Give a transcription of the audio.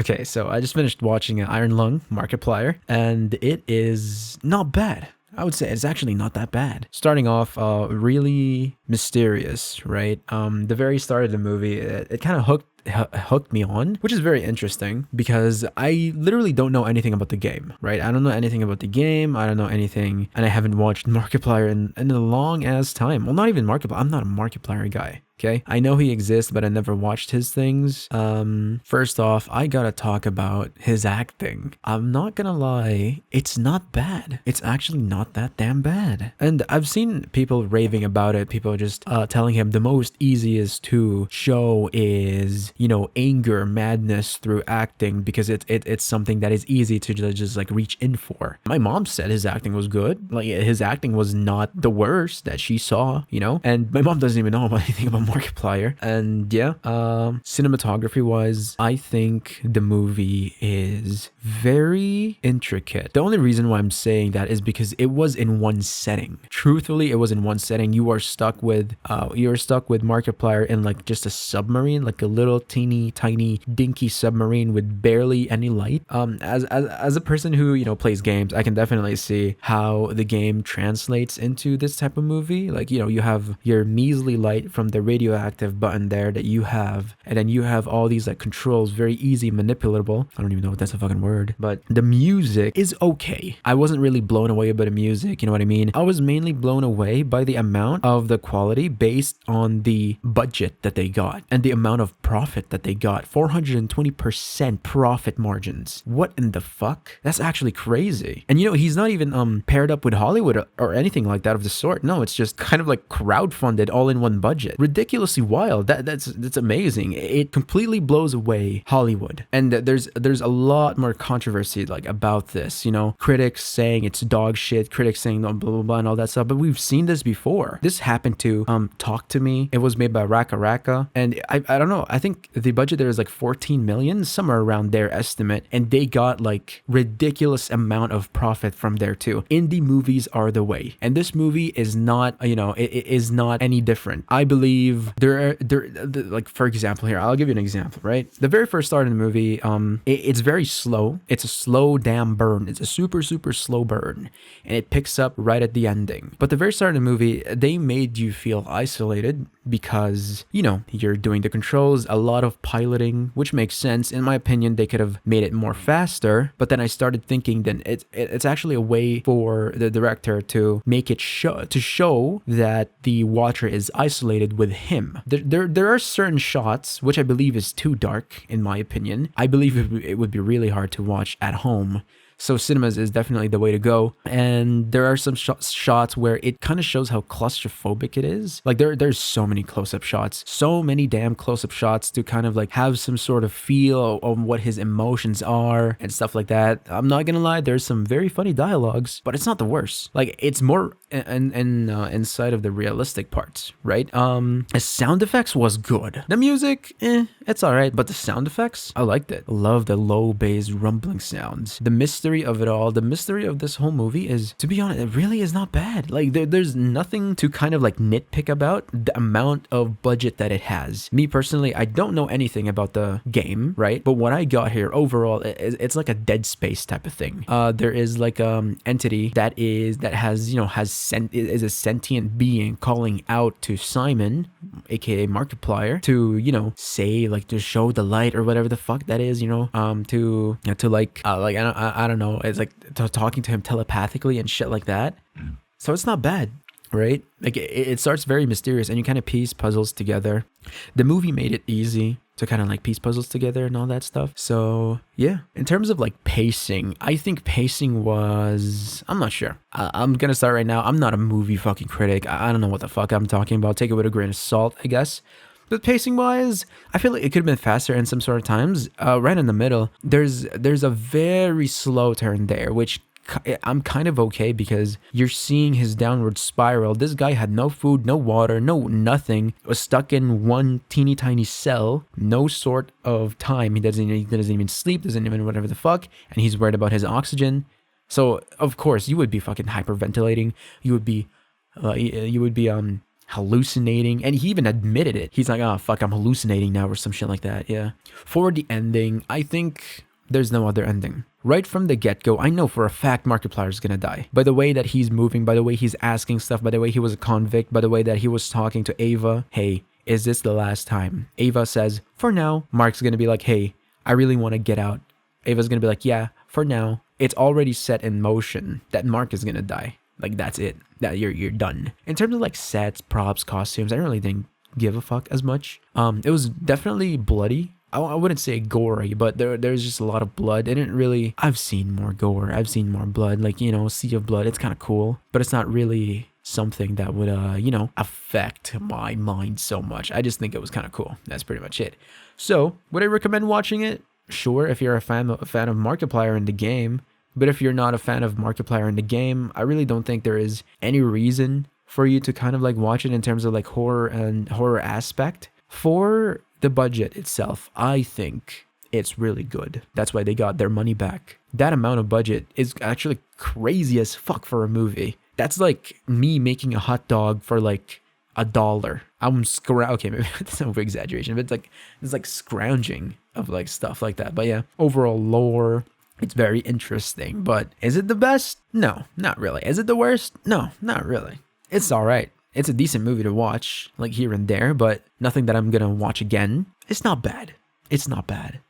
Okay, so I just finished watching Iron Lung Markiplier, and it is not bad. I would say it's actually not that bad. Starting off, really mysterious, right? The very start of the movie, it kind of hooked me on, which is very interesting because I literally don't know anything about the game, right? I don't know anything about the game. I don't know anything, and I haven't watched Markiplier in a long ass time. Well, not even Markiplier. I'm not a Markiplier guy. Okay, I know he exists, but I never watched his things. First off, I gotta talk about his acting. I'm not gonna lie, it's not bad. It's actually not that damn bad. And I've seen people raving about it. People just telling him the most easiest to show is, you know, anger, madness through acting because it's something that is easy to just like reach in for. My mom said his acting was good. Like his acting was not the worst that she saw, you know. And my mom doesn't even know about anything about Markiplier. And yeah, cinematography wise, I think the movie is very intricate. The only reason why I'm saying that is because it was in one setting. Truthfully, it was in one setting. You are stuck with Markiplier in like just a submarine, like a little teeny tiny dinky submarine with barely any light. As a person who, you know, plays games, I can definitely see how the game translates into this type of movie. Like, you know, you have your measly light from the radioactive button there that you have, and then you have all these like controls, very easy manipulable. I don't even know if that's a fucking word, but the music is okay. I wasn't really blown away by the music, you know what I mean? I was mainly blown away by the amount of the quality based on the budget that they got and the amount of profit that they got. 420% profit margins. What in the fuck? That's actually crazy. And you know, he's not even paired up with Hollywood or anything like that of the sort. No, it's just kind of like crowdfunded all in one budget. Ridiculously wild. That's amazing. It completely blows away Hollywood. And there's a lot more controversy like about this, you know, critics saying it's dog shit, critics saying blah blah blah and all that stuff. But we've seen this before. This happened to Talk to Me. It was made by Raka Raka, and I don't know. I think the budget there is like 14 million, somewhere around their estimate, and they got like ridiculous amount of profit from there too. Indie movies are the way, and this movie is not, you know, it is not any different. I believe like for example here, I'll give you an example, right? The very first start of the movie, it's very slow. It's a slow damn burn. It's a super slow burn, and it picks up right at the ending. But the very start of the movie, they made you feel isolated because, you know, you're doing the controls, a lot of piloting, which makes sense. In my opinion, they could have made it more faster. But then I started thinking then it's actually a way for the director to make it show that the watcher is isolated with him. There are certain shots which I believe is too dark, in my opinion. I believe it would be really hard to watch at home. So cinemas is definitely the way to go. And there are some shots where it kind of shows how claustrophobic it is. Like there's so many close-up shots, so many damn close-up shots to kind of like have some sort of feel on what his emotions are and stuff like that. I'm not gonna lie, there's some very funny dialogues, but it's not the worst. Like it's more inside of the realistic parts, right? The sound effects was good. The music, it's all right, but the sound effects, I liked it. I love the low bass rumbling sounds. The mystery of it all, the mystery of this whole movie is, to be honest, it really is not bad. Like there's nothing to kind of like nitpick about the amount of budget that it has. Me personally, I don't know anything about the game, right? But what I got here overall, it's like a Dead Space type of thing. There is like entity that has is a sentient being calling out to Simon, aka Markiplier, to, you know, say like to show the light or whatever the fuck that is, you know, to I don't know, it's like talking to him telepathically and shit like that. So it's not bad, right? Like it starts very mysterious and you kind of piece puzzles together. The movie made it easy to kind of like piece puzzles together and all that stuff. So yeah, in terms of like pacing, I think pacing was, I'm not sure. I'm gonna start right now. I'm not a movie fucking critic. I don't know what the fuck I'm talking about. Take it with a grain of salt, I guess. But pacing wise, I feel like it could have been faster in some sort of times. Right in the middle, there's a very slow turn there, which I'm kind of okay because you're seeing his downward spiral. This guy had no food, no water, no nothing. Was stuck in one teeny tiny cell, no sort of time. He doesn't even sleep, doesn't even whatever the fuck, and he's worried about his oxygen. So of course you would be fucking hyperventilating. You would be hallucinating, and he even admitted it. He's like, oh fuck, I'm hallucinating now or some shit like that. Yeah. For the ending, I think there's no other ending. Right from the get-go, I know for a fact Markiplier is gonna die. By the way that he's moving, by the way he's asking stuff, by the way he was a convict, by the way that he was talking to Ava, hey, is this the last time? Ava says, for now. Mark's gonna be like, hey, I really want to get out. Ava's gonna be like, yeah, for now. It's already set in motion that Mark is gonna die. Like, that's it. That you're done. In terms of like sets, props, costumes, I really didn't give a fuck as much. It was definitely bloody. I wouldn't say gory, but there's just a lot of blood. It didn't really. I've seen more gore. I've seen more blood. Like, you know, Sea of Blood. It's kind of cool, but it's not really something that would you know, affect my mind so much. I just think it was kind of cool. That's pretty much it. So would I recommend watching it? Sure, if you're a fan of Markiplier in the game. But if you're not a fan of Markiplier in the game, I really don't think there is any reason for you to kind of like watch it in terms of like horror and horror aspect. For the budget itself, I think it's really good. That's why they got their money back. That amount of budget is actually crazy as fuck for a movie. That's like me making a hot dog for like $1. Okay, maybe that's an over exaggeration, but it's like scrounging of like stuff like that. But yeah, overall lore, it's very interesting. But is it the best? No, not really. Is it the worst? No, not really. It's all right. It's a decent movie to watch, like here and there, but nothing that I'm gonna watch again. It's not bad. It's not bad.